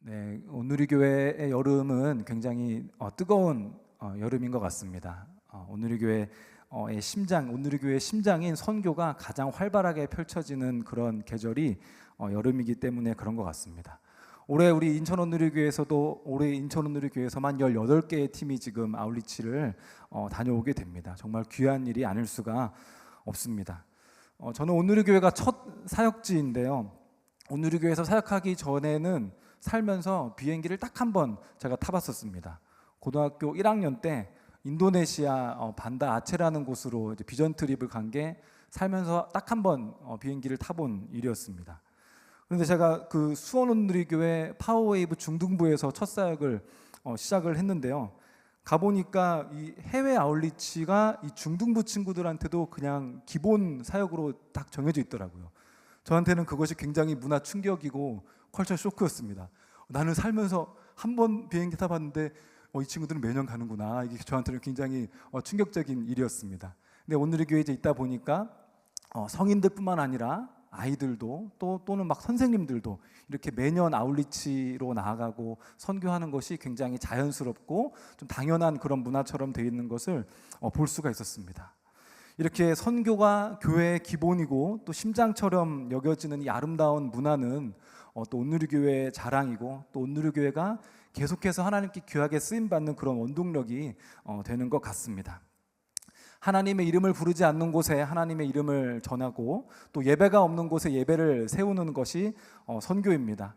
네, 온누리교회의 여름은 굉장히 뜨거운 여름인 것 같습니다. 온누리교회의 심장, 온누리교회의 심장인 선교가 가장 활발하게 펼쳐지는 그런 계절이 여름이기 때문에 그런 것 같습니다. 올해 우리 인천 온누리교회에서도 올해 인천 온누리교회에서만 18개의 팀이 지금 아울리치를 다녀오게 됩니다. 정말 귀한 일이 아닐 수가 없습니다. 저는 온누리교회가 첫 사역지인데요. 온누리교회에서 사역하기 전에는 살면서 비행기를 딱 한 번 제가 타봤었습니다. 고등학교 1학년 때 인도네시아 반다 아체라는 곳으로 이제 비전 트립을 간 게 살면서 딱 한 번 비행기를 타본 일이었습니다. 그런데 제가 그 수원 온누리교회 파워웨이브 중등부에서 첫 사역을 시작을 했는데요. 가보니까 이 해외 아울리치가 이 중등부 친구들한테도 그냥 기본 사역으로 딱 정해져 있더라고요. 저한테는 그것이 굉장히 문화 충격이고 컬처 쇼크였습니다. 나는 살면서 한 번 비행기 타봤는데 이 친구들은 매년 가는구나. 이게 저한테는 굉장히 충격적인 일이었습니다. 근데 온누리교회에 이제 있다 보니까 성인들뿐만 아니라 아이들도 또는 막 선생님들도 이렇게 매년 아울리치로 나아가고 선교하는 것이 굉장히 자연스럽고 좀 당연한 그런 문화처럼 되어 있는 것을 볼 수가 있었습니다. 이렇게 선교가 교회의 기본이고 또 심장처럼 여겨지는 이 아름다운 문화는 또 온누리교회의 자랑이고 또 온누리교회가 계속해서 하나님께 귀하게 쓰임받는 그런 원동력이 되는 것 같습니다. 하나님의 이름을 부르지 않는 곳에 하나님의 이름을 전하고 또 예배가 없는 곳에 예배를 세우는 것이 선교입니다.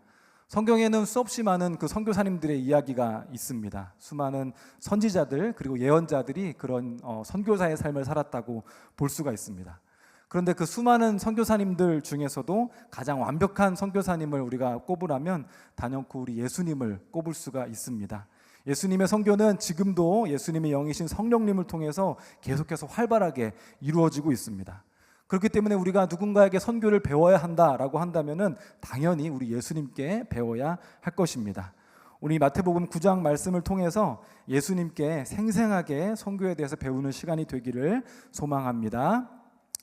성경에는 수없이 많은 그 선교사님들의 이야기가 있습니다. 수많은 선지자들 그리고 예언자들이 그런 선교사의 삶을 살았다고 볼 수가 있습니다. 그런데 그 수많은 선교사님들 중에서도 가장 완벽한 선교사님을 우리가 꼽으라면 단연코 우리 예수님을 꼽을 수가 있습니다. 예수님의 선교는 지금도 예수님의 영이신 성령님을 통해서 계속해서 활발하게 이루어지고 있습니다. 그렇기 때문에 우리가 누군가에게 선교를 배워야 한다라고 한다면은 당연히 우리 예수님께 배워야 할 것입니다. 우리 마태복음 9장 말씀을 통해서 예수님께 생생하게 선교에 대해서 배우는 시간이 되기를 소망합니다.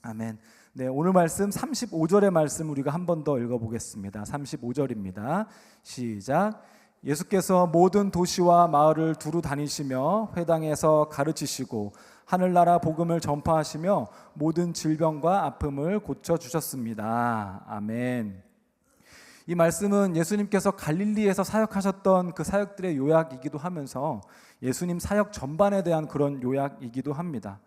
아멘. 네, 오늘 말씀 35절의 말씀 우리가 한 번 더 읽어보겠습니다. 35절입니다. 시작. 예수께서 모든 도시와 마을을 두루 다니시며 회당에서 가르치시고 하늘나라 복음을 전파하시며 모든 질병과 아픔을 고쳐주셨습니다. 아멘. 이 말씀은 예수님께서 갈릴리에서 사역하셨던 그 사역들의 요약이기도 하면서 예수님 사역 전반에 대한 그런 요약이기도 합니다.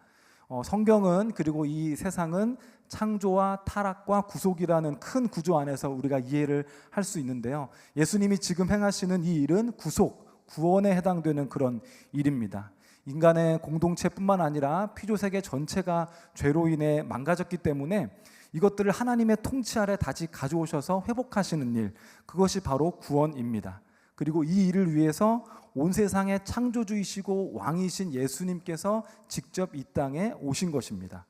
성경은 그리고 이 세상은 창조와 타락과 구속이라는 큰 구조 안에서 우리가 이해를 할 수 있는데요. 예수님이 지금 행하시는 이 일은 구속, 구원에 해당되는 그런 일입니다. 인간의 공동체뿐만 아니라 피조세계 전체가 죄로 인해 망가졌기 때문에 이것들을 하나님의 통치 아래 다시 가져오셔서 회복하시는 일, 그것이 바로 구원입니다. 그리고 이 일을 위해서 온 세상의 창조주이시고 왕이신 예수님께서 직접 이 땅에 오신 것입니다.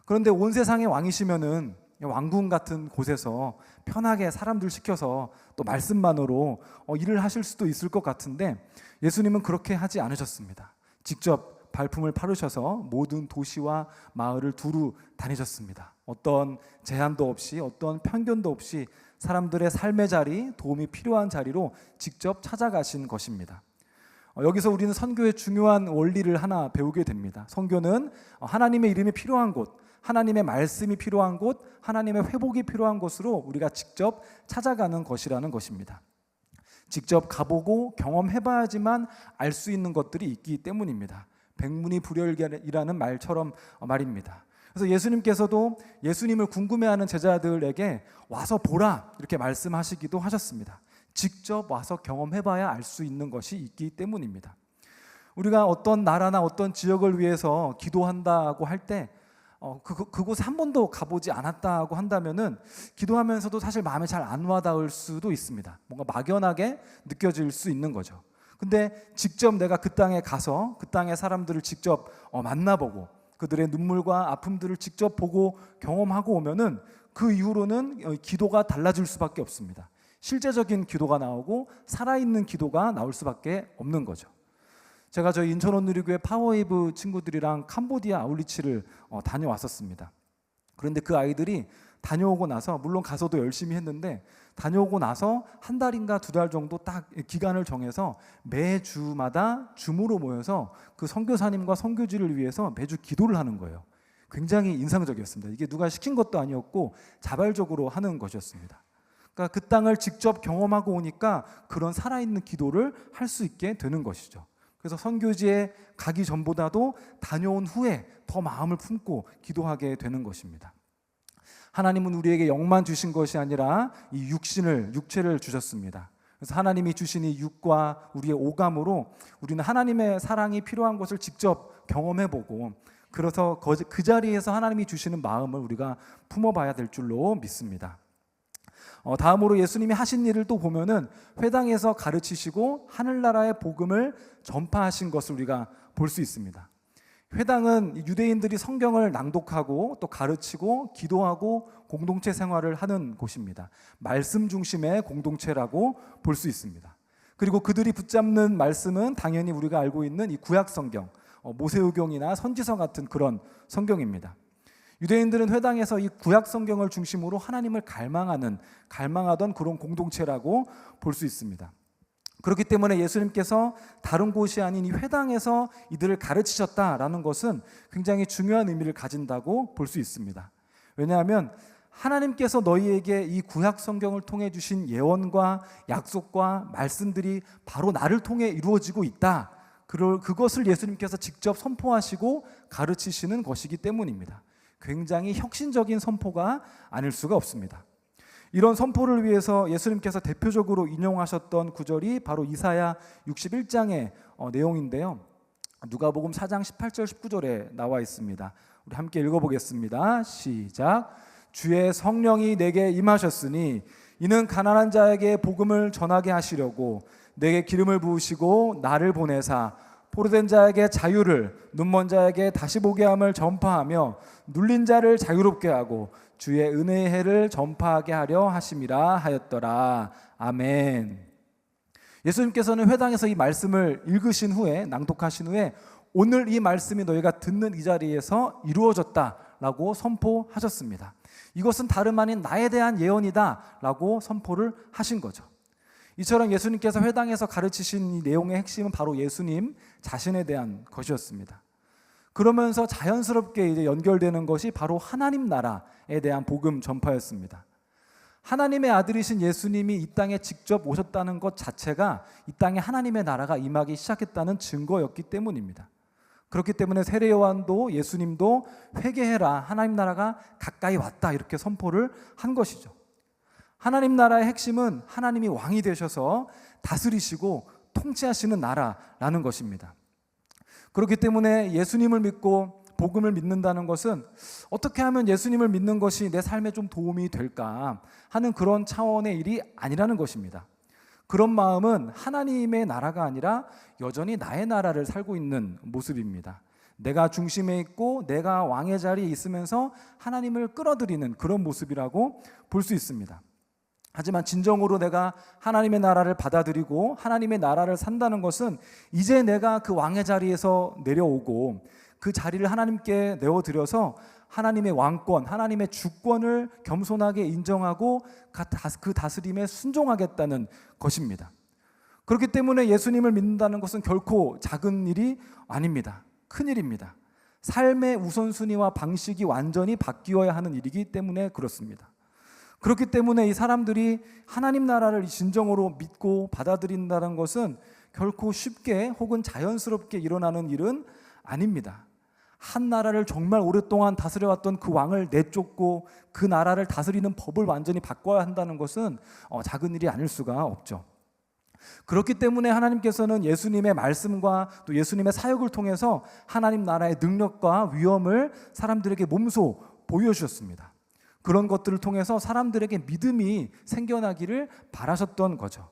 그런데 온 세상의 왕이시면은 왕궁 같은 곳에서 편하게 사람들 시켜서 또 말씀만으로 일을 하실 수도 있을 것 같은데 예수님은 그렇게 하지 않으셨습니다. 직접 발품을 팔으셔서 모든 도시와 마을을 두루 다니셨습니다. 어떤 제한도 없이 어떤 편견도 없이 사람들의 삶의 자리, 도움이 필요한 자리로 직접 찾아가신 것입니다. 여기서 우리는 선교의 중요한 원리를 하나 배우게 됩니다. 선교는 하나님의 이름이 필요한 곳, 하나님의 말씀이 필요한 곳, 하나님의 회복이 필요한 곳으로 우리가 직접 찾아가는 것이라는 것입니다. 직접 가보고 경험해봐야지만 알 수 있는 것들이 있기 때문입니다. 백문이불여일이라는 말처럼 말입니다. 그래서 예수님께서도 예수님을 궁금해하는 제자들에게 와서 보라 이렇게 말씀하시기도 하셨습니다. 직접 와서 경험해봐야 알 수 있는 것이 있기 때문입니다. 우리가 어떤 나라나 어떤 지역을 위해서 기도한다고 할 때 그곳에 한 번도 가보지 않았다고 한다면은 기도하면서도 사실 마음에 잘 안 와닿을 수도 있습니다. 뭔가 막연하게 느껴질 수 있는 거죠. 근데 직접 내가 그 땅에 가서 그 땅의 사람들을 직접 만나보고 그들의 눈물과 아픔들을 직접 보고 경험하고 오면은 그 이후로는 기도가 달라질 수밖에 없습니다. 실제적인 기도가 나오고 살아있는 기도가 나올 수밖에 없는 거죠. 제가 저희 인천 온누리교회 파워웨이브 친구들이랑 캄보디아 아울리치를 다녀왔었습니다. 그런데 그 아이들이 다녀오고 나서, 물론 가서도 열심히 했는데 다녀오고 나서 한 달인가 두 달 정도 딱 기간을 정해서 매주마다 줌으로 모여서 그 선교사님과 선교지를 위해서 매주 기도를 하는 거예요. 굉장히 인상적이었습니다. 이게 누가 시킨 것도 아니었고 자발적으로 하는 것이었습니다. 그러니까 그 땅을 직접 경험하고 오니까 그런 살아있는 기도를 할 수 있게 되는 것이죠. 그래서 선교지에 가기 전보다도 다녀온 후에 더 마음을 품고 기도하게 되는 것입니다. 하나님은 우리에게 영만 주신 것이 아니라 이 육체를 주셨습니다. 그래서 하나님이 주신 이 육과 우리의 오감으로 우리는 하나님의 사랑이 필요한 것을 직접 경험해보고, 그래서 그 자리에서 하나님이 주시는 마음을 우리가 품어봐야 될 줄로 믿습니다. 다음으로 예수님이 하신 일을 또 보면은 회당에서 가르치시고 하늘나라의 복음을 전파하신 것을 우리가 볼 수 있습니다. 회당은 유대인들이 성경을 낭독하고 또 가르치고 기도하고 공동체 생활을 하는 곳입니다. 말씀 중심의 공동체라고 볼 수 있습니다. 그리고 그들이 붙잡는 말씀은 당연히 우리가 알고 있는 이 구약 성경, 모세오경이나 선지서 같은 그런 성경입니다. 유대인들은 회당에서 이 구약 성경을 중심으로 하나님을 갈망하던 그런 공동체라고 볼 수 있습니다. 그렇기 때문에 예수님께서 다른 곳이 아닌 이 회당에서 이들을 가르치셨다라는 것은 굉장히 중요한 의미를 가진다고 볼 수 있습니다. 왜냐하면 하나님께서 너희에게 이 구약 성경을 통해 주신 예언과 약속과 말씀들이 바로 나를 통해 이루어지고 있다. 그것을 예수님께서 직접 선포하시고 가르치시는 것이기 때문입니다. 굉장히 혁신적인 선포가 아닐 수가 없습니다. 이런 선포를 위해서 예수님께서 대표적으로 인용하셨던 구절이 바로 이사야 61장의 내용인데요. 누가복음 4장 18절 19절에 나와 있습니다. 우리 함께 읽어보겠습니다. 시작. 주의 성령이 내게 임하셨으니 이는 가난한 자에게 복음을 전하게 하시려고 내게 기름을 부으시고 나를 보내사 포로된 자에게 자유를, 눈먼 자에게 다시 보게 함을 전파하며 눌린 자를 자유롭게 하고 주의 은혜의 해를 전파하게 하려 하심이라 하였더라. 아멘. 예수님께서는 회당에서 이 말씀을 읽으신 후에, 낭독하신 후에 오늘 이 말씀이 너희가 듣는 이 자리에서 이루어졌다라고 선포하셨습니다. 이것은 다름 아닌 나에 대한 예언이다라고 선포를 하신 거죠. 이처럼 예수님께서 회당에서 가르치신 이 내용의 핵심은 바로 예수님 자신에 대한 것이었습니다. 그러면서 자연스럽게 이제 연결되는 것이 바로 하나님 나라에 대한 복음 전파였습니다. 하나님의 아들이신 예수님이 이 땅에 직접 오셨다는 것 자체가 이 땅에 하나님의 나라가 임하기 시작했다는 증거였기 때문입니다. 그렇기 때문에 세례 요한도 예수님도 회개해라, 하나님 나라가 가까이 왔다, 이렇게 선포를 한 것이죠. 하나님 나라의 핵심은 하나님이 왕이 되셔서 다스리시고 통치하시는 나라라는 것입니다. 그렇기 때문에 예수님을 믿고 복음을 믿는다는 것은 어떻게 하면 예수님을 믿는 것이 내 삶에 좀 도움이 될까 하는 그런 차원의 일이 아니라는 것입니다. 그런 마음은 하나님의 나라가 아니라 여전히 나의 나라를 살고 있는 모습입니다. 내가 중심에 있고 내가 왕의 자리에 있으면서 하나님을 끌어들이는 그런 모습이라고 볼 수 있습니다. 하지만 진정으로 내가 하나님의 나라를 받아들이고 하나님의 나라를 산다는 것은 이제 내가 그 왕의 자리에서 내려오고 그 자리를 하나님께 내어드려서 하나님의 왕권, 하나님의 주권을 겸손하게 인정하고 그 다스림에 순종하겠다는 것입니다. 그렇기 때문에 예수님을 믿는다는 것은 결코 작은 일이 아닙니다. 큰 일입니다. 삶의 우선순위와 방식이 완전히 바뀌어야 하는 일이기 때문에 그렇습니다. 그렇기 때문에 이 사람들이 하나님 나라를 진정으로 믿고 받아들인다는 것은 결코 쉽게 혹은 자연스럽게 일어나는 일은 아닙니다. 한 나라를 정말 오랫동안 다스려왔던 그 왕을 내쫓고 그 나라를 다스리는 법을 완전히 바꿔야 한다는 것은 작은 일이 아닐 수가 없죠. 그렇기 때문에 하나님께서는 예수님의 말씀과 또 예수님의 사역을 통해서 하나님 나라의 능력과 위엄을 사람들에게 몸소 보여주셨습니다. 그런 것들을 통해서 사람들에게 믿음이 생겨나기를 바라셨던 거죠.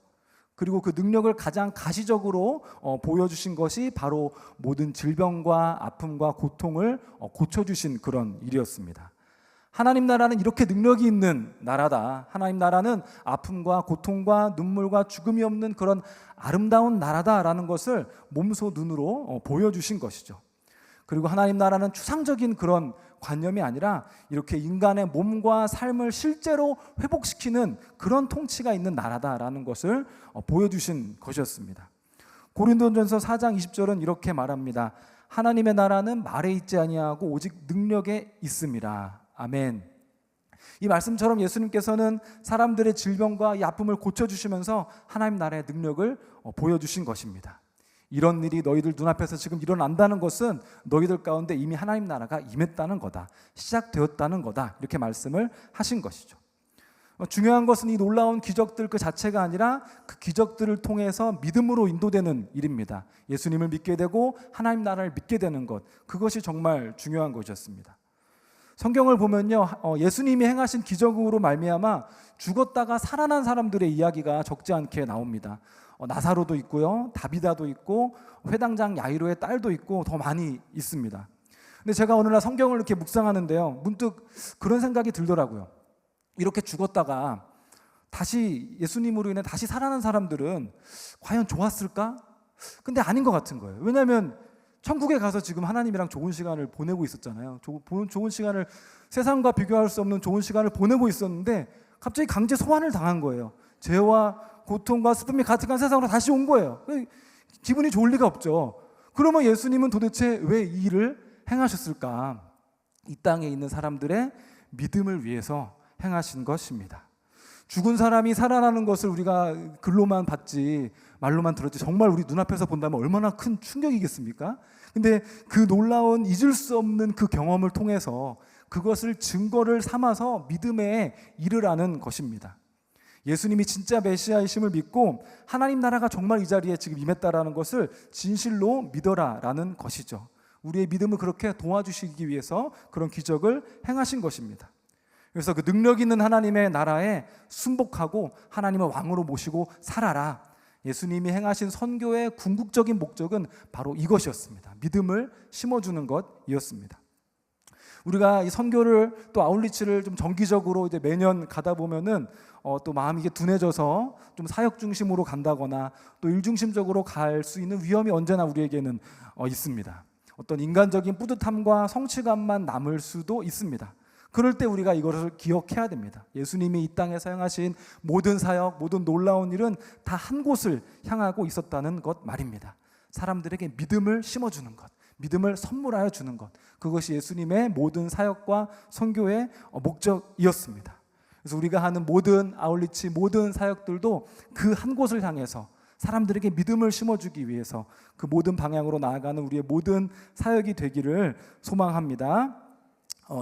그리고 그 능력을 가장 가시적으로 보여주신 것이 바로 모든 질병과 아픔과 고통을 고쳐주신 그런 일이었습니다. 하나님 나라는 이렇게 능력이 있는 나라다. 하나님 나라는 아픔과 고통과 눈물과 죽음이 없는 그런 아름다운 나라다라는 것을 몸소 눈으로 보여주신 것이죠. 그리고 하나님 나라는 추상적인 그런 관념이 아니라 이렇게 인간의 몸과 삶을 실제로 회복시키는 그런 통치가 있는 나라다라는 것을 보여주신 것이었습니다. 고린도전서 4장 20절은 이렇게 말합니다. 하나님의 나라는 말에 있지 아니하고 오직 능력에 있음이라. 아멘. 이 말씀처럼 예수님께서는 사람들의 질병과 이 아픔을 고쳐주시면서 하나님 나라의 능력을 보여주신 것입니다. 이런 일이 너희들 눈앞에서 지금 일어난다는 것은 너희들 가운데 이미 하나님 나라가 임했다는 거다, 시작되었다는 거다, 이렇게 말씀을 하신 것이죠. 중요한 것은 이 놀라운 기적들 그 자체가 아니라 그 기적들을 통해서 믿음으로 인도되는 일입니다. 예수님을 믿게 되고 하나님 나라를 믿게 되는 것, 그것이 정말 중요한 것이었습니다. 성경을 보면요, 예수님이 행하신 기적으로 말미암아 죽었다가 살아난 사람들의 이야기가 적지 않게 나옵니다. 나사로도 있고요, 다비다도 있고, 회당장 야이로의 딸도 있고, 더 많이 있습니다. 근데 제가 어느 날 성경을 이렇게 묵상하는데요, 문득 그런 생각이 들더라고요. 이렇게 죽었다가 다시 예수님으로 인해 다시 살아난 사람들은 과연 좋았을까? 근데 아닌 것 같은 거예요. 왜냐하면 천국에 가서 지금 하나님이랑 좋은 시간을 보내고 있었잖아요. 좋은 시간을, 세상과 비교할 수 없는 좋은 시간을 보내고 있었는데 갑자기 강제 소환을 당한 거예요. 죄와 고통과 슬픔이 가득한 세상으로 다시 온 거예요. 기분이 좋을 리가 없죠. 그러면 예수님은 도대체 왜 이 일을 행하셨을까? 이 땅에 있는 사람들의 믿음을 위해서 행하신 것입니다. 죽은 사람이 살아나는 것을 우리가 글로만 봤지, 말로만 들었지, 정말 우리 눈앞에서 본다면 얼마나 큰 충격이겠습니까? 근데 그 놀라운 잊을 수 없는 그 경험을 통해서 그것을 증거를 삼아서 믿음에 이르라는 것입니다. 예수님이 진짜 메시아이심을 믿고 하나님 나라가 정말 이 자리에 지금 임했다라는 것을 진실로 믿어라라는 것이죠. 우리의 믿음을 그렇게 도와주시기 위해서 그런 기적을 행하신 것입니다. 그래서 그 능력 있는 하나님의 나라에 순복하고 하나님을 왕으로 모시고 살아라. 예수님이 행하신 선교의 궁극적인 목적은 바로 이것이었습니다. 믿음을 심어주는 것이었습니다. 우리가 이 선교를 또 아웃리치를 좀 정기적으로 이제 매년 가다 보면은 또 마음이 이게 둔해져서 좀 사역 중심으로 간다거나 또 일 중심적으로 갈 수 있는 위험이 언제나 우리에게는 있습니다. 어떤 인간적인 뿌듯함과 성취감만 남을 수도 있습니다. 그럴 때 우리가 이것을 기억해야 됩니다. 예수님이 이 땅에서 행하신 모든 사역, 모든 놀라운 일은 다 한 곳을 향하고 있었다는 것 말입니다. 사람들에게 믿음을 심어주는 것, 믿음을 선물하여 주는 것, 그것이 예수님의 모든 사역과 선교의 목적이었습니다. 그래서 우리가 하는 모든 아울리치, 모든 사역들도 그 한 곳을 향해서 사람들에게 믿음을 심어주기 위해서 그 모든 방향으로 나아가는 우리의 모든 사역이 되기를 소망합니다.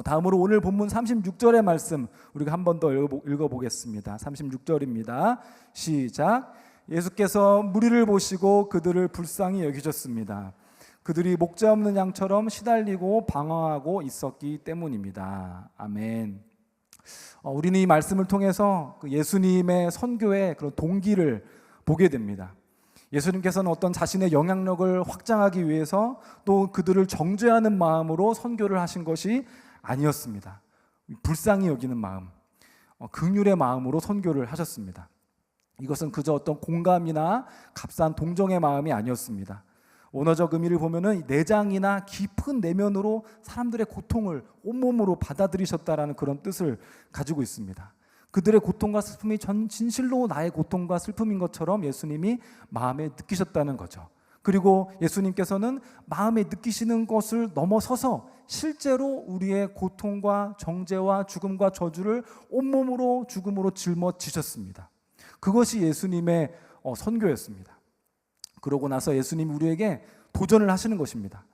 다음으로 오늘 본문 36절의 말씀 우리가 한 번 더 읽어보겠습니다. 36절입니다. 시작. 예수께서 무리를 보시고 그들을 불쌍히 여기셨습니다. 그들이 목자 없는 양처럼 시달리고 방황하고 있었기 때문입니다. 아멘. 우리는 이 말씀을 통해서 그 예수님의 선교의 그런 동기를 보게 됩니다. 예수님께서는 어떤 자신의 영향력을 확장하기 위해서 또 그들을 정죄하는 마음으로 선교를 하신 것이 아니었습니다. 불쌍히 여기는 마음, 긍휼의 마음으로 선교를 하셨습니다. 이것은 그저 어떤 공감이나 값싼 동정의 마음이 아니었습니다. 원어적 의미를 보면은 내장이나 깊은 내면으로 사람들의 고통을 온몸으로 받아들이셨다라는 그런 뜻을 가지고 있습니다. 그들의 고통과 슬픔이 진실로 나의 고통과 슬픔인 것처럼 예수님이 마음에 느끼셨다는 거죠. 그리고 예수님께서는 마음에 느끼시는 것을 넘어서서 실제로 우리의 고통과 정죄와 죽음과 저주를 온몸으로 죽음으로 짊어지셨습니다. 그것이 예수님의 선교였습니다. 그러고 나서 예수님이 우리에게 도전을 하시는 것입니다.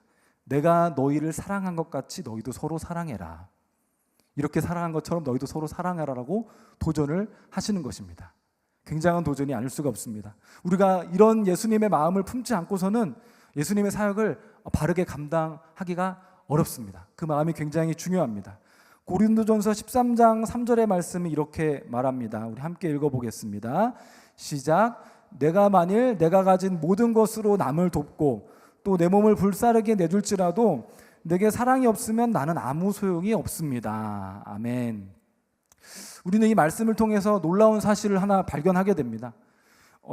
내가 너희를 사랑한 것 같이 너희도 서로 사랑해라. 이렇게 사랑한 것처럼 너희도 서로 사랑해라라고 도전을 하시는 것입니다. 굉장한 도전이 아닐 수가 없습니다. 우리가 이런 예수님의 마음을 품지 않고서는 예수님의 사역을 바르게 감당하기가 어렵습니다. 그 마음이 굉장히 중요합니다. 고린도전서 13장 3절의 말씀이 이렇게 말합니다. 우리 함께 읽어보겠습니다. 시작. 내가 만일 내가 가진 모든 것으로 남을 돕고 또 내 몸을 불사르게 내줄지라도 내게 사랑이 없으면 나는 아무 소용이 없습니다. 아멘. 우리는 이 말씀을 통해서 놀라운 사실을 하나 발견하게 됩니다.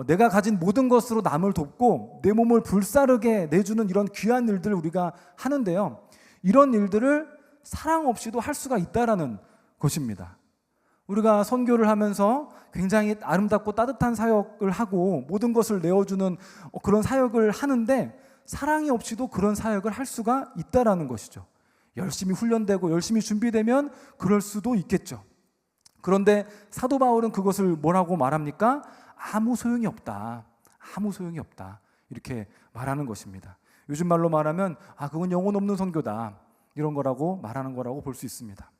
내가 가진 모든 것으로 남을 돕고 내 몸을 불사르게 내주는 이런 귀한 일들을 우리가 하는데요, 이런 일들을 사랑 없이도 할 수가 있다라는 것입니다. 우리가 선교를 하면서 굉장히 아름답고 따뜻한 사역을 하고 모든 것을 내어주는 그런 사역을 하는데 사랑이 없이도 그런 사역을 할 수가 있다라는 것이죠. 열심히 훈련되고 열심히 준비되면 그럴 수도 있겠죠. 그런데 사도 바울은 그것을 뭐라고 말합니까? 아무 소용이 없다. 아무 소용이 없다. 이렇게 말하는 것입니다. 요즘 말로 말하면 그건 영혼 없는 선교다. 이런 거라고 말하는 거라고 볼 수 있습니다.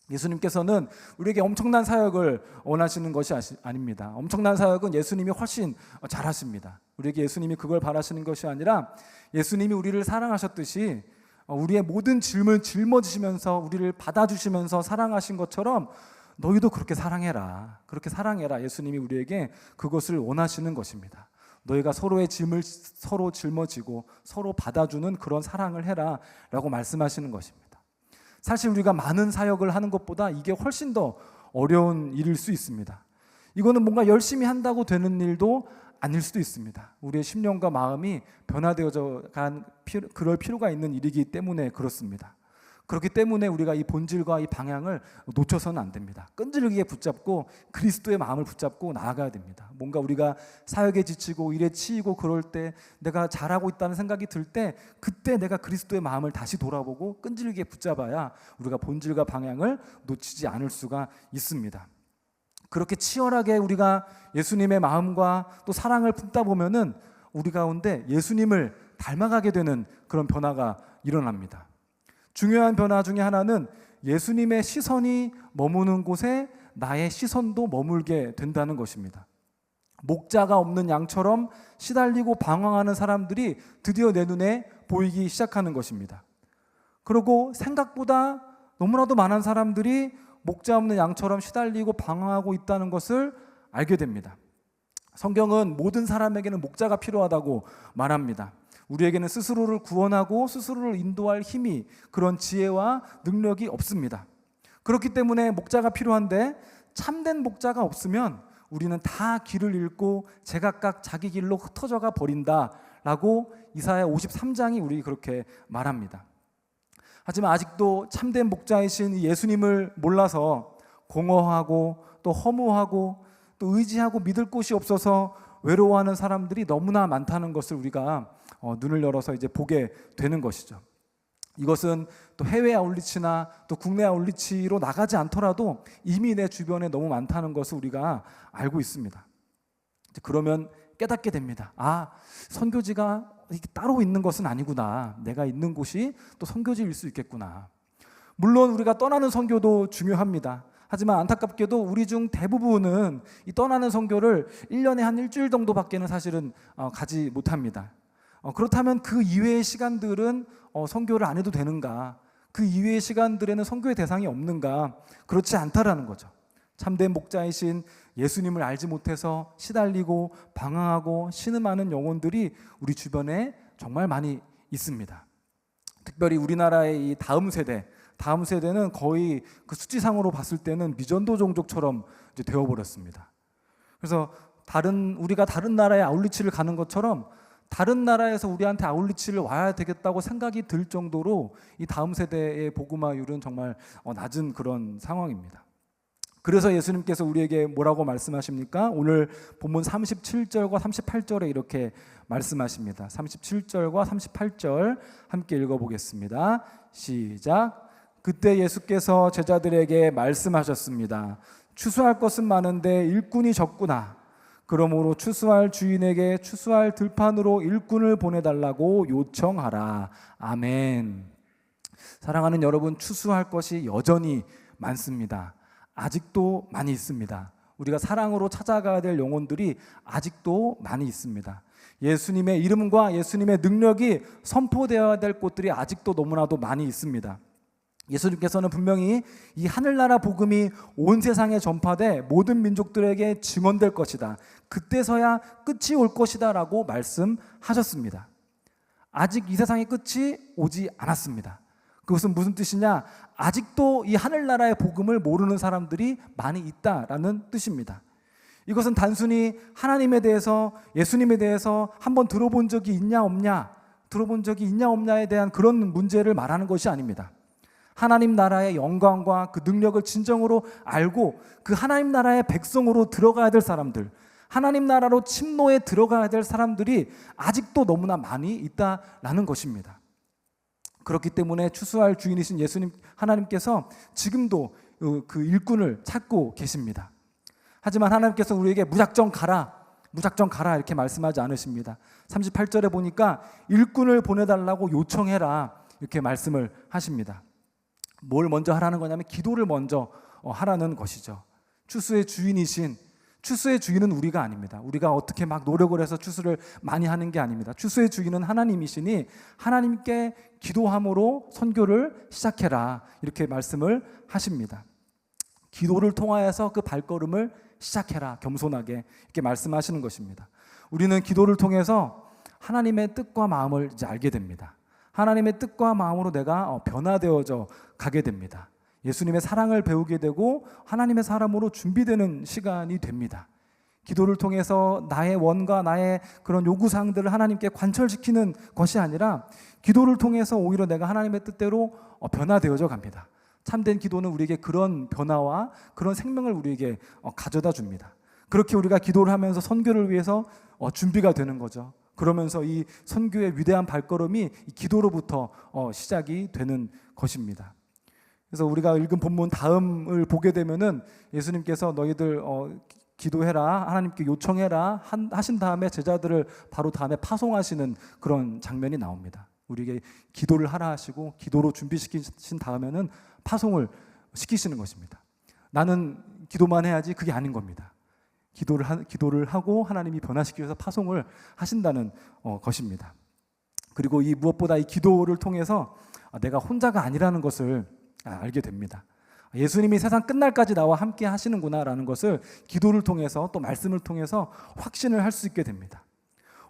예수님께서는 우리에게 엄청난 사역을 원하시는 것이 아닙니다. 엄청난 사역은 예수님이 훨씬 잘하십니다. 우리에게 예수님이 그걸 바라시는 것이 아니라 예수님이 우리를 사랑하셨듯이 우리의 모든 짐을 짊어지시면서 우리를 받아주시면서 사랑하신 것처럼 너희도 그렇게 사랑해라. 그렇게 사랑해라. 예수님이 우리에게 그것을 원하시는 것입니다. 너희가 서로의 짐을 서로 짊어지고 서로 받아주는 그런 사랑을 해라 라고 말씀하시는 것입니다. 사실 우리가 많은 사역을 하는 것보다 이게 훨씬 더 어려운 일일 수 있습니다. 이거는 뭔가 열심히 한다고 되는 일도 아닐 수도 있습니다. 우리의 심령과 마음이 변화되어져 간 그럴 필요가 있는 일이기 때문에 그렇습니다. 그렇기 때문에 우리가 이 본질과 이 방향을 놓쳐서는 안 됩니다. 끈질기게 붙잡고 그리스도의 마음을 붙잡고 나아가야 됩니다. 뭔가 우리가 사역에 지치고 일에 치이고 그럴 때 내가 잘하고 있다는 생각이 들 때 그때 내가 그리스도의 마음을 다시 돌아보고 끈질기게 붙잡아야 우리가 본질과 방향을 놓치지 않을 수가 있습니다. 그렇게 치열하게 우리가 예수님의 마음과 또 사랑을 품다 보면은 우리 가운데 예수님을 닮아가게 되는 그런 변화가 일어납니다. 중요한 변화 중에 하나는 예수님의 시선이 머무는 곳에 나의 시선도 머물게 된다는 것입니다. 목자가 없는 양처럼 시달리고 방황하는 사람들이 드디어 내 눈에 보이기 시작하는 것입니다. 그리고 생각보다 너무나도 많은 사람들이 목자 없는 양처럼 시달리고 방황하고 있다는 것을 알게 됩니다. 성경은 모든 사람에게는 목자가 필요하다고 말합니다. 우리에게는 스스로를 구원하고 스스로를 인도할 힘이, 그런 지혜와 능력이 없습니다. 그렇기 때문에 목자가 필요한데 참된 목자가 없으면 우리는 다 길을 잃고 제각각 자기 길로 흩어져가 버린다라고 이사야 53장이 우리 그렇게 말합니다. 하지만 아직도 참된 목자이신 예수님을 몰라서 공허하고 또 허무하고 또 의지하고 믿을 곳이 없어서 외로워하는 사람들이 너무나 많다는 것을 우리가 눈을 열어서 이제 보게 되는 것이죠. 이것은 또 해외 아울리치나 또 국내 아울리치로 나가지 않더라도 이미 내 주변에 너무 많다는 것을 우리가 알고 있습니다. 그러면 깨닫게 됩니다. 선교지가 따로 있는 것은 아니구나. 내가 있는 곳이 또 선교지일 수 있겠구나. 물론 우리가 떠나는 선교도 중요합니다. 하지만 안타깝게도 우리 중 대부분은 이 떠나는 선교를 1년에 한 일주일 정도밖에는 사실은 가지 못합니다. 그렇다면 그 이외의 시간들은 선교를 안 해도 되는가? 그 이외의 시간들에는 선교의 대상이 없는가? 그렇지 않다라는 거죠. 참된 목자이신 예수님을 알지 못해서 시달리고 방황하고 신음하는 영혼들이 우리 주변에 정말 많이 있습니다. 특별히 우리나라의 이 다음 세대는 거의 그 수치상으로 봤을 때는 미전도 종족처럼 이제 되어버렸습니다. 그래서 우리가 다른 나라에 아울리치를 가는 것처럼 다른 나라에서 우리한테 아울리치를 와야 되겠다고 생각이 들 정도로 이 다음 세대의 복음화율은 정말 낮은 그런 상황입니다. 그래서 예수님께서 우리에게 뭐라고 말씀하십니까? 오늘 본문 37절과 38절에 이렇게 말씀하십니다. 37절과 38절 함께 읽어보겠습니다. 시작. 그때 예수께서 제자들에게 말씀하셨습니다. 추수할 것은 많은데 일꾼이 적구나. 그러므로 추수할 주인에게 추수할 들판으로 일꾼을 보내달라고 요청하라. 아멘. 사랑하는 여러분, 추수할 것이 여전히 많습니다. 아직도 많이 있습니다. 우리가 사랑으로 찾아가야 될 영혼들이 아직도 많이 있습니다. 예수님의 이름과 예수님의 능력이 선포되어야 될 곳들이 아직도 너무나도 많이 있습니다. 예수님께서는 분명히 이 하늘나라 복음이 온 세상에 전파돼 모든 민족들에게 증언될 것이다. 그때서야 끝이 올 것이다 라고 말씀하셨습니다. 아직 이 세상의 끝이 오지 않았습니다. 그것은 무슨 뜻이냐? 아직도 이 하늘나라의 복음을 모르는 사람들이 많이 있다라는 뜻입니다. 이것은 단순히 하나님에 대해서, 예수님에 대해서 한번 들어본 적이 있냐 없냐, 들어본 적이 있냐 없냐에 대한 그런 문제를 말하는 것이 아닙니다. 하나님 나라의 영광과 그 능력을 진정으로 알고 그 하나님 나라의 백성으로 들어가야 될 사람들, 하나님 나라로 침노에 들어가야 될 사람들이 아직도 너무나 많이 있다라는 것입니다. 그렇기 때문에 추수할 주인이신 예수님, 하나님께서 지금도 그 일꾼을 찾고 계십니다. 하지만 하나님께서 우리에게 무작정 가라 이렇게 말씀하지 않으십니다. 38절에 보니까 일꾼을 보내달라고 요청해라 이렇게 말씀을 하십니다. 뭘 먼저 하라는 거냐면 기도를 먼저 하라는 것이죠. 추수의 주인은 우리가 아닙니다. 우리가 어떻게 막 노력을 해서 추수를 많이 하는 게 아닙니다. 추수의 주인은 하나님이시니 하나님께 기도함으로 선교를 시작해라 이렇게 말씀을 하십니다. 기도를 통하여서 그 발걸음을 시작해라, 겸손하게 이렇게 말씀하시는 것입니다. 우리는 기도를 통해서 하나님의 뜻과 마음을 이제 알게 됩니다. 하나님의 뜻과 마음으로 내가 변화되어져 가게 됩니다. 예수님의 사랑을 배우게 되고 하나님의 사람으로 준비되는 시간이 됩니다. 기도를 통해서 나의 원과 나의 그런 요구사항들을 하나님께 관철시키는 것이 아니라 기도를 통해서 오히려 내가 하나님의 뜻대로 변화되어져 갑니다. 참된 기도는 우리에게 그런 변화와 그런 생명을 우리에게 가져다 줍니다. 그렇게 우리가 기도를 하면서 선교를 위해서 준비가 되는 거죠. 그러면서 이 선교의 위대한 발걸음이 기도로부터 시작이 되는 것입니다. 그래서 우리가 읽은 본문 다음을 보게 되면은 예수님께서 너희들 기도해라, 하나님께 요청해라 하신 다음에 제자들을 바로 다음에 파송하시는 그런 장면이 나옵니다. 우리에게 기도를 하라 하시고 기도로 준비시키신 다음에는 파송을 시키시는 것입니다. 나는 기도만 해야지 그게 아닌 겁니다. 기도를 하고 하나님이 변화시키기 위해서 파송을 하신다는 것입니다. 그리고 이 무엇보다 이 기도를 통해서 내가 혼자가 아니라는 것을 알게 됩니다. 예수님이 세상 끝날까지 나와 함께 하시는구나라는 것을 기도를 통해서 또 말씀을 통해서 확신을 할 수 있게 됩니다.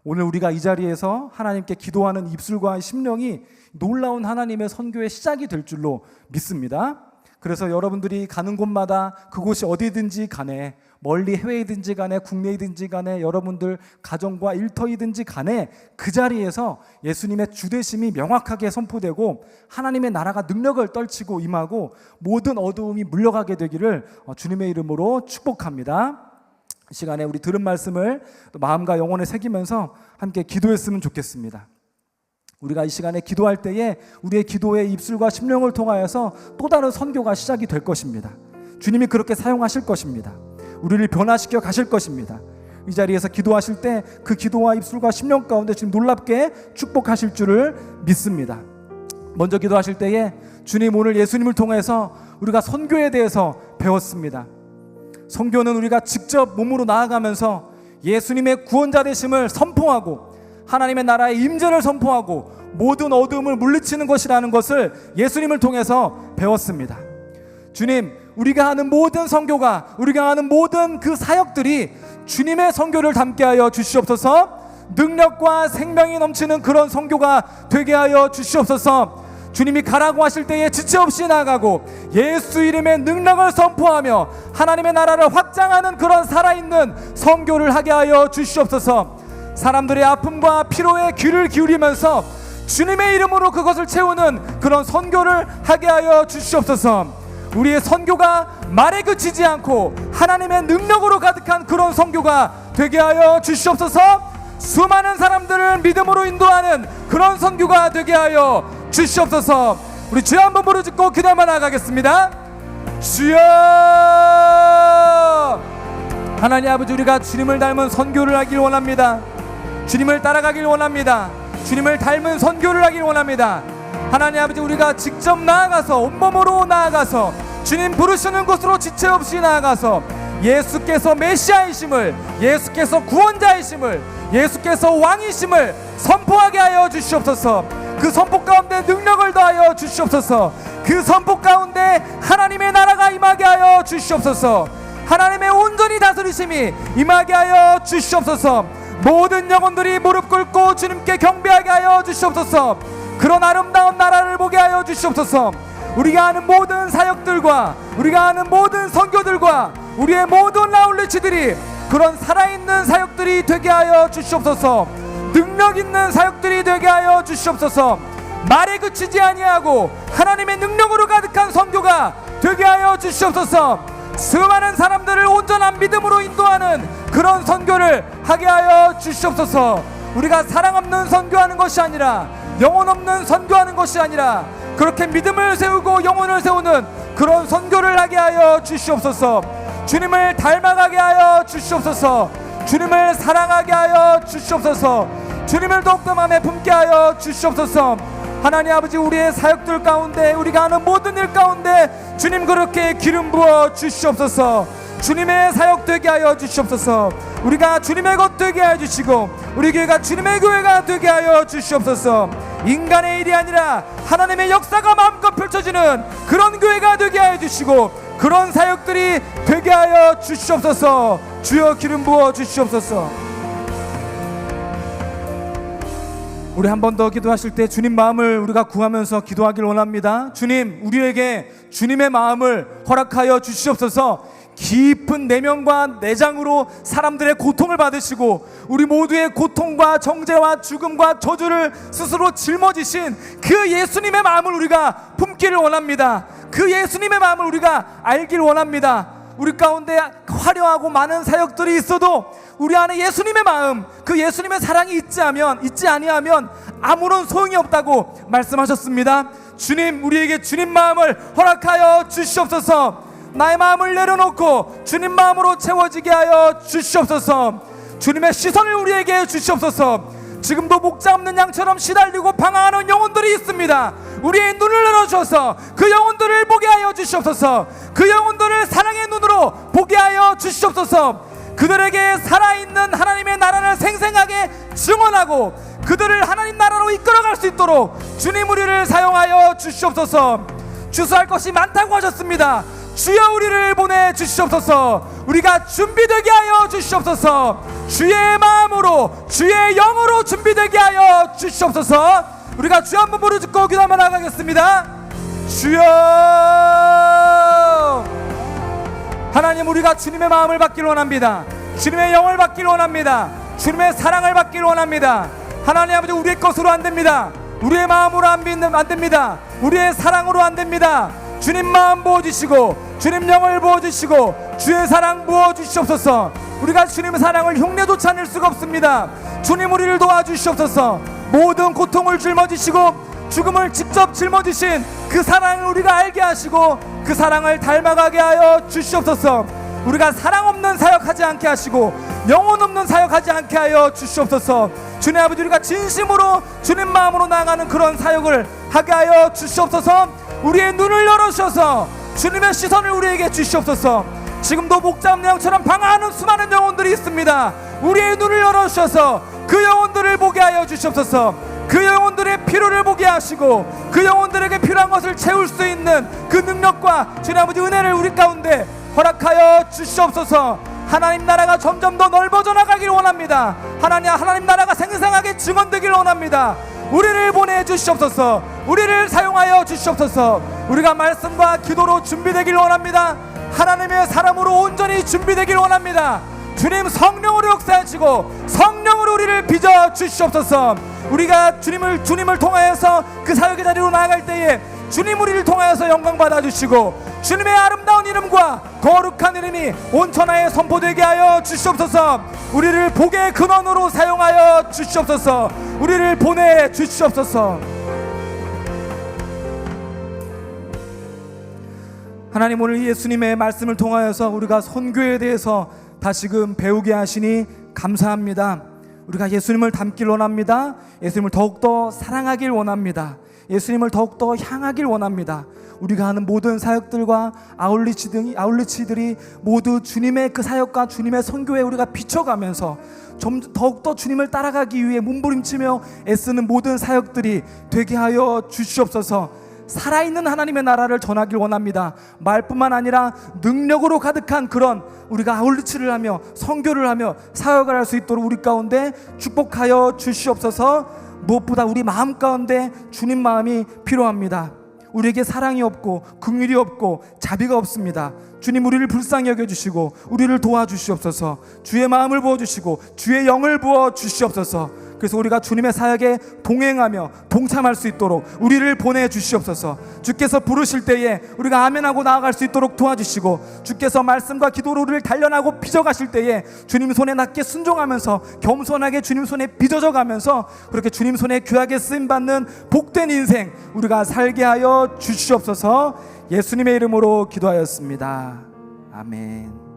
오늘 우리가 이 자리에서 하나님께 기도하는 입술과 심령이 놀라운 하나님의 선교의 시작이 될 줄로 믿습니다. 그래서 여러분들이 가는 곳마다 그곳이 어디든지 간에, 멀리 해외이든지 간에, 국내이든지 간에, 여러분들 가정과 일터이든지 간에 그 자리에서 예수님의 주되심이 명확하게 선포되고 하나님의 나라가 능력을 떨치고 임하고 모든 어두움이 물러가게 되기를 주님의 이름으로 축복합니다. 이 시간에 우리 들은 말씀을 또 마음과 영혼에 새기면서 함께 기도했으면 좋겠습니다. 우리가 이 시간에 기도할 때에 우리의 기도의 입술과 심령을 통하여서 또 다른 선교가 시작이 될 것입니다. 주님이 그렇게 사용하실 것입니다. 우리를 변화시켜 가실 것입니다. 이 자리에서 기도하실 때 그 기도와 입술과 심령 가운데 주님 놀랍게 축복하실 줄을 믿습니다. 먼저 기도하실 때에 주님, 오늘 예수님을 통해서 우리가 선교에 대해서 배웠습니다. 선교는 우리가 직접 몸으로 나아가면서 예수님의 구원자 되심을 선포하고 하나님의 나라의 임재를 선포하고 모든 어두움을 물리치는 것이라는 것을 예수님을 통해서 배웠습니다. 주님, 우리가 하는 모든 선교가, 우리가 하는 모든 그 사역들이 주님의 선교를 담게 하여 주시옵소서. 능력과 생명이 넘치는 그런 선교가 되게 하여 주시옵소서. 주님이 가라고 하실 때에 지체 없이 나아가고 예수 이름의 능력을 선포하며 하나님의 나라를 확장하는 그런 살아있는 선교를 하게 하여 주시옵소서. 사람들의 아픔과 피로에 귀를 기울이면서 주님의 이름으로 그것을 채우는 그런 선교를 하게 하여 주시옵소서. 우리의 선교가 말에 그치지 않고 하나님의 능력으로 가득한 그런 선교가 되게 하여 주시옵소서. 수많은 사람들을 믿음으로 인도하는 그런 선교가 되게 하여 주시옵소서. 우리 주여 한번 부르짖고 기도만 나가겠습니다. 주여, 하나님 아버지, 우리가 주님을 닮은 선교를 하길 원합니다. 주님을 따라가길 원합니다. 주님을 닮은 선교를 하길 원합니다. 하나님 아버지, 우리가 직접 나아가서 온몸으로 나아가서 주님 부르시는 곳으로 지체 없이 나아가서 예수께서 메시아이심을, 예수께서 구원자이심을, 예수께서 왕이심을 선포하게 하여 주시옵소서. 그 선포 가운데 능력을 더하여 주시옵소서. 그 선포 가운데 하나님의 나라가 임하게 하여 주시옵소서. 하나님의 온전히 다스리심이 임하게 하여 주시옵소서. 모든 영혼들이 무릎 꿇고 주님께 경배하게 하여 주시옵소서. 그런 아름다운 나라를 보게 하여 주시옵소서. 우리가 하는 모든 사역들과 우리가 하는 모든 선교들과 우리의 모든 라울리치들이 그런 살아있는 사역들이 되게 하여 주시옵소서. 능력 있는 사역들이 되게 하여 주시옵소서. 말에 그치지 아니하고 하나님의 능력으로 가득한 선교가 되게 하여 주시옵소서. 수많은 사람들을 온전한 믿음으로 인도하는 그런 선교를 하게 하여 주시옵소서. 우리가 사랑 없는 선교하는 것이 아니라, 영혼 없는 선교하는 것이 아니라, 그렇게 믿음을 세우고 영혼을 세우는 그런 선교를 하게 하여 주시옵소서. 주님을 닮아가게 하여 주시옵소서. 주님을 사랑하게 하여 주시옵소서. 주님을 더욱더 마음에 품게 하여 주시옵소서. 하나님 아버지, 우리의 사역들 가운데, 우리가 하는 모든 일 가운데 주님 그렇게 기름 부어 주시옵소서. 주님의 사역 되게 하여 주시옵소서. 우리가 주님의 것 되게 하여 주시고, 우리 교회가 주님의 교회가 되게 하여 주시옵소서. 인간의 일이 아니라 하나님의 역사가 마음껏 펼쳐지는 그런 교회가 되게 하여 주시고, 그런 사역들이 되게 하여 주시옵소서. 주여 기름 부어 주시옵소서. 우리 한 번 더 기도하실 때 주님 마음을 우리가 구하면서 기도하길 원합니다. 주님, 우리에게 주님의 마음을 허락하여 주시옵소서. 깊은 내면과 내장으로 사람들의 고통을 받으시고, 우리 모두의 고통과 정죄와 죽음과 저주를 스스로 짊어지신 그 예수님의 마음을 우리가 품기를 원합니다. 그 예수님의 마음을 우리가 알길 원합니다. 우리 가운데 화려하고 많은 사역들이 있어도 우리 안에 예수님의 마음, 그 예수님의 사랑이 있지 아니하면 아무런 소용이 없다고 말씀하셨습니다. 주님, 우리에게 주님 마음을 허락하여 주시옵소서. 나의 마음을 내려놓고 주님 마음으로 채워지게 하여 주시옵소서. 주님의 시선을 우리에게 주시옵소서. 지금도 목자 없는 양처럼 시달리고 방황하는 영혼들이 있습니다. 우리의 눈을 열어주셔서 그 영혼들을 보게 하여 주시옵소서. 그 영혼들을 사랑의 눈으로 보게 하여 주시옵소서. 그들에게 살아있는 하나님의 나라를 생생하게 증언하고 그들을 하나님 나라로 이끌어갈 수 있도록 주님 우리를 사용하여 주시옵소서. 주수할 것이 많다고 하셨습니다. 주여 우리를 보내주시옵소서. 우리가 준비되게 하여 주시옵소서. 주의 마음으로 주의 영으로 준비되게 하여 주시옵소서. 우리가 주여 한번 부르짖고 기도하며 나가겠습니다. 주여. 하나님, 우리가 주님의 마음을 받길 원합니다. 주님의 영을 받길 원합니다. 주님의 사랑을 받길 원합니다. 하나님 아버지, 우리의 것으로 안 됩니다. 우리의 마음으로 안 됩니다. 우리의 사랑으로 안 됩니다. 주님 마음 부어주시고 주님 영을 부어주시고 주의 사랑 부어주시옵소서. 우리가 주님의 사랑을 흉내조차 낼 수가 없습니다. 주님 우리를 도와주시옵소서. 모든 고통을 짊어지시고 죽음을 직접 짊어지신 그 사랑을 우리가 알게 하시고 그 사랑을 닮아가게 하여 주시옵소서. 우리가 사랑 없는 사역하지 않게 하시고 영혼 없는 사역하지 않게 하여 주시옵소서. 주님 아버지, 우리가 진심으로 주님 마음으로 나아가는 그런 사역을 하게 하여 주시옵소서. 우리의 눈을 열어주셔서 주님의 시선을 우리에게 주시옵소서. 지금도 목자 없는 양처럼 방황하는 수많은 영혼들이 있습니다. 우리의 눈을 열어주셔서 그 영혼들을 보게 하여 주시옵소서. 그 영혼들의 필요를 보게 하시고 그 영혼들에게 필요한 것을 채울 수 있는 그 능력과 주님 아버지 은혜를 우리 가운데 허락하여 주시옵소서. 하나님 나라가 점점 더 넓어져 나가길 원합니다. 하나님 나라가 생생하게 증언되길 원합니다. 우리를 보내주시옵소서. 우리를 사용하여 주시옵소서. 우리가 말씀과 기도로 준비되길 원합니다. 하나님의 사람으로 온전히 준비되길 원합니다. 주님 성령으로 역사하시고 성령으로 우리를 빚어 주시옵소서. 우리가 주님을 통하여서 그 사역의 자리로 나아갈 때에 주님 우리를 통하여서 영광 받아주시고 주님의 아름다운 이름과 거룩한 이름이 온 천하에 선포되게 하여 주시옵소서. 우리를 복의 근원으로 사용하여 주시옵소서. 우리를 보내주시옵소서. 하나님, 오늘 예수님의 말씀을 통하여서 우리가 선교에 대해서 다시금 배우게 하시니 감사합니다. 우리가 예수님을 닮길 원합니다. 예수님을 더욱더 사랑하길 원합니다. 예수님을 더욱더 향하길 원합니다. 우리가 하는 모든 사역들과 아울리치들이 모두 주님의 그 사역과 주님의 선교에 우리가 비춰가면서 더욱더 주님을 따라가기 위해 몸부림치며 애쓰는 모든 사역들이 되게 하여 주시옵소서. 살아있는 하나님의 나라를 전하길 원합니다. 말뿐만 아니라 능력으로 가득한 그런 우리가 아울리치를 하며 선교를 하며 사역을 할 수 있도록 우리 가운데 축복하여 주시옵소서. 무엇보다 우리 마음 가운데 주님 마음이 필요합니다. 우리에게 사랑이 없고 긍휼이 없고 자비가 없습니다. 주님, 우리를 불쌍히 여겨주시고 우리를 도와주시옵소서. 주의 마음을 부어주시고 주의 영을 부어주시옵소서. 그래서 우리가 주님의 사역에 동행하며 동참할 수 있도록 우리를 보내주시옵소서. 주께서 부르실 때에 우리가 아멘하고 나아갈 수 있도록 도와주시고, 주께서 말씀과 기도로 우리를 단련하고 빚어가실 때에 주님 손에 낮게 순종하면서 겸손하게 주님 손에 빚어져 가면서 그렇게 주님 손에 귀하게 쓰임받는 복된 인생 우리가 살게 하여 주시옵소서. 예수님의 이름으로 기도하였습니다. 아멘.